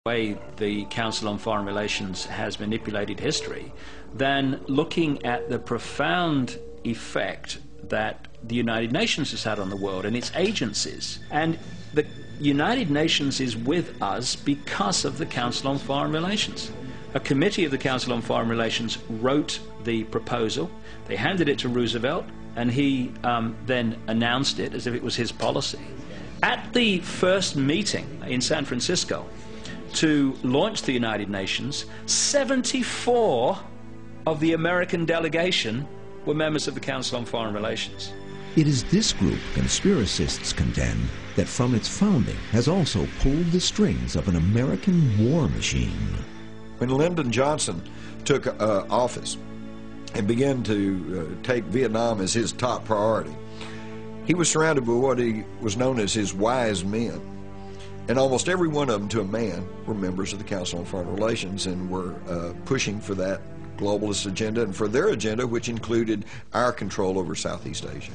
way the Council on Foreign Relations has manipulated history than looking at the profound effect that the United Nations has had on the world and its agencies. And the United Nations is with us because of the Council on Foreign Relations. A committee of the Council on Foreign Relations wrote the proposal, they handed it to Roosevelt, and he then announced it as if it was his policy. At the first meeting in San Francisco to launch the United Nations, 74 of the American delegation were members of the Council on Foreign Relations. It is this group, conspiracists contend, that from its founding has also pulled the strings of an American war machine. When Lyndon Johnson took office and began to take Vietnam as his top priority, he was surrounded by what he was known as his wise men. And almost every one of them, to a man, were members of the Council on Foreign Relations and were pushing for that globalist agenda and for their agenda, which included our control over Southeast Asia.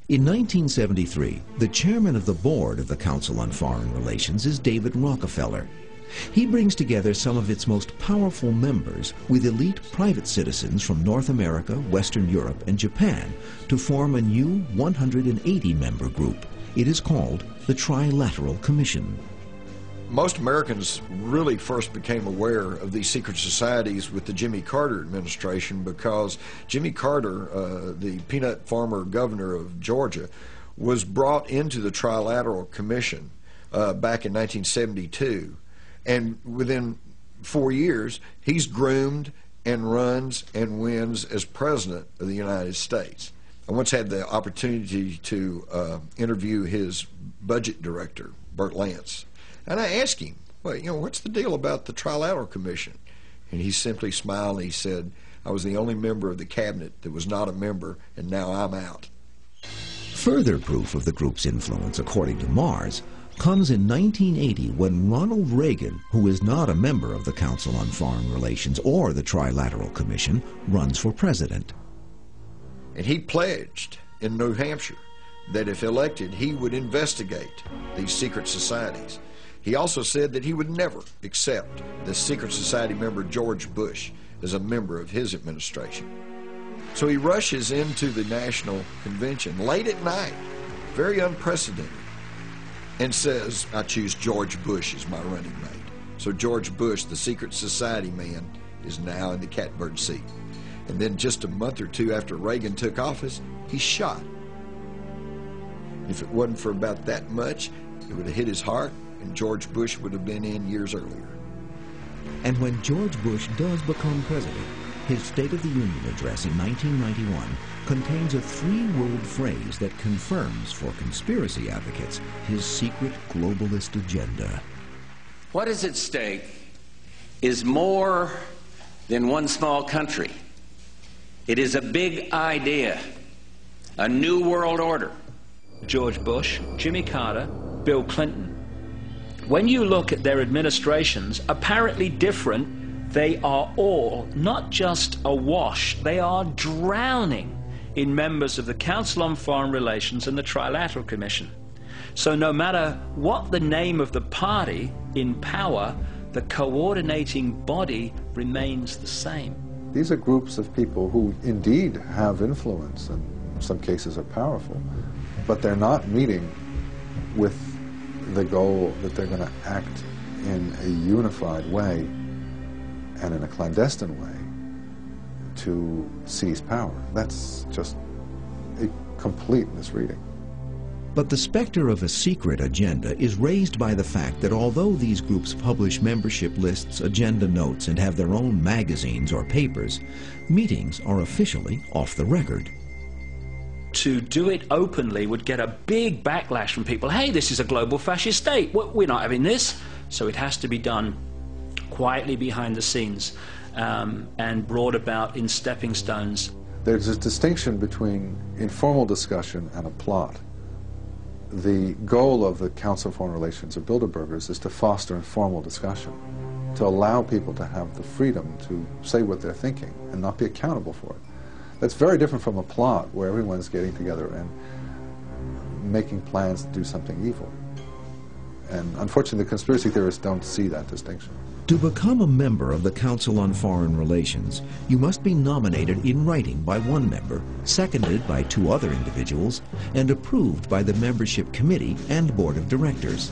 In 1973, the chairman of the board of the Council on Foreign Relations is David Rockefeller. He brings together some of its most powerful members with elite private citizens from North America, Western Europe, and Japan to form a new 180-member group. It is called the Trilateral Commission. Most Americans really first became aware of these secret societies with the Jimmy Carter administration because Jimmy Carter, the peanut farmer governor of Georgia, was brought into the Trilateral Commission back in 1972. And within 4 years, he's groomed and runs and wins as President of the United States. I once had the opportunity to interview his budget director, Bert Lance. And I asked him, well, you know, what's the deal about the Trilateral Commission? And he simply smiled and he said, I was the only member of the cabinet that was not a member, and now I'm out. Further proof of the group's influence, according to Mars, comes in 1980 when Ronald Reagan, who is not a member of the Council on Foreign Relations or the Trilateral Commission, runs for president. And he pledged in New Hampshire that if elected, he would investigate these secret societies. He also said that he would never accept the secret society member George Bush as a member of his administration. So he rushes into the National Convention late at night, very unprecedented, and says, I choose George Bush as my running mate. So George Bush, the secret society man, is now in the catbird seat. And then just a month or two after Reagan took office, he's shot. If it wasn't for about that much, it would have hit his heart, and George Bush would have been in years earlier. And when George Bush does become president, his State of the Union address in 1991 contains a three-word phrase that confirms for conspiracy advocates his secret globalist agenda. What is at stake is more than one small country. It is a big idea, a new world order. George Bush, Jimmy Carter, Bill Clinton. When you look at their administrations, apparently different, they are all not just awash, they are drowning in members of the Council on Foreign Relations and the Trilateral Commission. So no matter what the name of the party in power, the coordinating body remains the same. These are groups of people who indeed have influence and in some cases are powerful, but they're not meeting with the goal that they're going to act in a unified way and in a clandestine way to seize power. That's just a complete misreading. But the specter of a secret agenda is raised by the fact that although these groups publish membership lists, agenda notes, and have their own magazines or papers, meetings are officially off the record. To do it openly would get a big backlash from people. Hey, this is a global fascist state. We're not having this. So it has to be done quietly behind the scenes and brought about in stepping stones. There's a distinction between informal discussion and a plot. The goal of the Council on Foreign Relations or Bilderbergers is to foster informal discussion, to allow people to have the freedom to say what they're thinking and not be accountable for it. That's very different from a plot where everyone's getting together and making plans to do something evil. And unfortunately, the conspiracy theorists don't see that distinction. To become a member of the Council on Foreign Relations, you must be nominated in writing by one member, seconded by 2 other individuals, and approved by the membership committee and board of directors.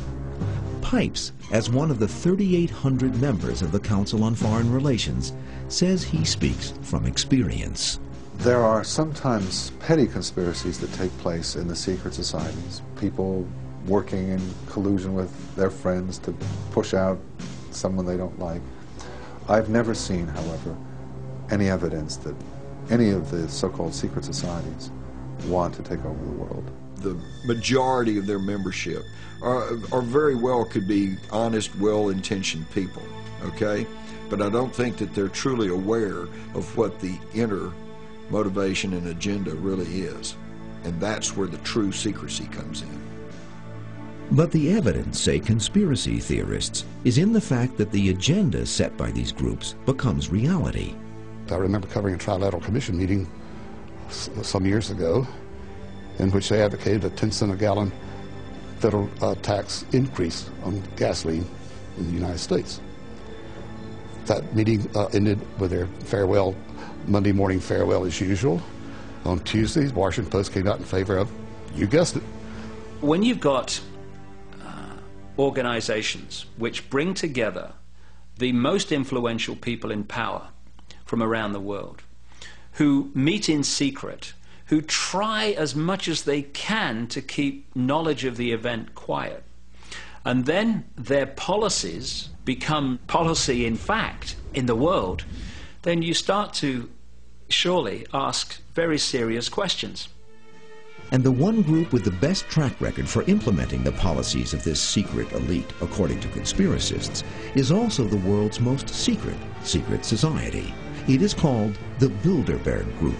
Pipes, as one of the 3,800 members of the Council on Foreign Relations, says he speaks from experience. There are sometimes petty conspiracies that take place in the secret societies. People working in collusion with their friends to push out someone they don't like. I've never seen, however, any evidence that any of the so-called secret societies want to take over the world. The majority of their membership are very well could be honest, well-intentioned people, okay? But I don't think that they're truly aware of what the inner motivation and agenda really is. And that's where the true secrecy comes in. But the evidence, say conspiracy theorists, is in the fact that the agenda set by these groups becomes reality. I remember covering a Trilateral Commission meeting some years ago in which they advocated a 10-cent a gallon federal tax increase on gasoline in the United States. That meeting ended with their farewell, Monday morning farewell as usual. On Tuesday, the Washington Post came out in favor of, you guessed it. When you've got organizations which bring together the most influential people in power from around the world, who meet in secret, who try as much as they can to keep knowledge of the event quiet, and then their policies become policy in fact in the world, then you start to surely ask very serious questions. And the one group with the best track record for implementing the policies of this secret elite, according to conspiracists, is also the world's most secret society. It is called the Bilderberg Group.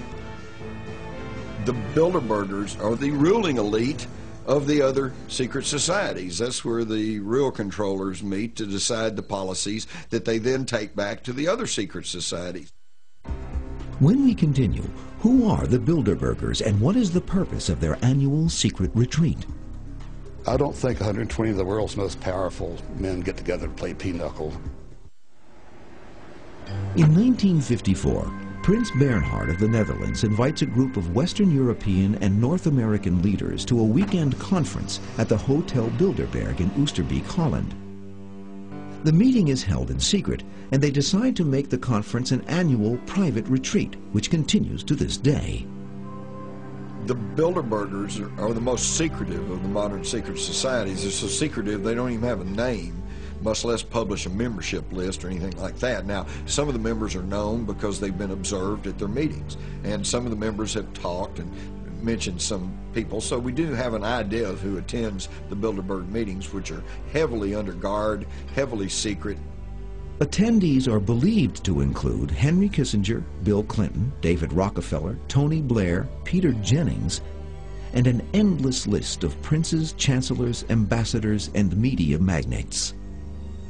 The Bilderbergers are the ruling elite of the other secret societies. That's where the real controllers meet to decide the policies that they then take back to the other secret societies. When we continue, who are the Bilderbergers and what is the purpose of their annual secret retreat? I don't think 120 of the world's most powerful men get together to play pinochle. In 1954, Prince Bernhard of the Netherlands invites a group of Western European and North American leaders to a weekend conference at the Hotel Bilderberg in Oosterbeek, Holland. The meeting is held in secret, and they decide to make the conference an annual private retreat, which continues to this day. The Bilderbergers are the most secretive of the modern secret societies. They're so secretive they don't even have a name, much less publish a membership list or anything like that. Now, some of the members are known because they've been observed at their meetings, and some of the members have talked and mentioned some people, so we do have an idea of who attends the Bilderberg meetings, which are heavily under guard, heavily secret. Attendees are believed to include Henry Kissinger, Bill Clinton, David Rockefeller, Tony Blair, Peter Jennings, and an endless list of princes, chancellors, ambassadors, and media magnates.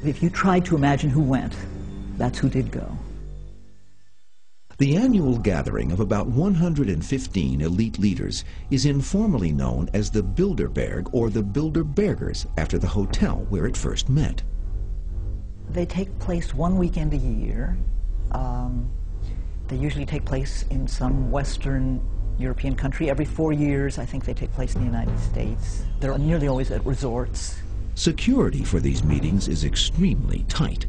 If you tried to imagine who went, that's who did go. The annual gathering of about 115 elite leaders is informally known as the Bilderberg or the Bilderbergers, after the hotel where it first met. They take place one weekend a year. They usually take place in some Western European country. Every 4 years, I think they take place in the United States. They're nearly always at resorts. Security for these meetings is extremely tight.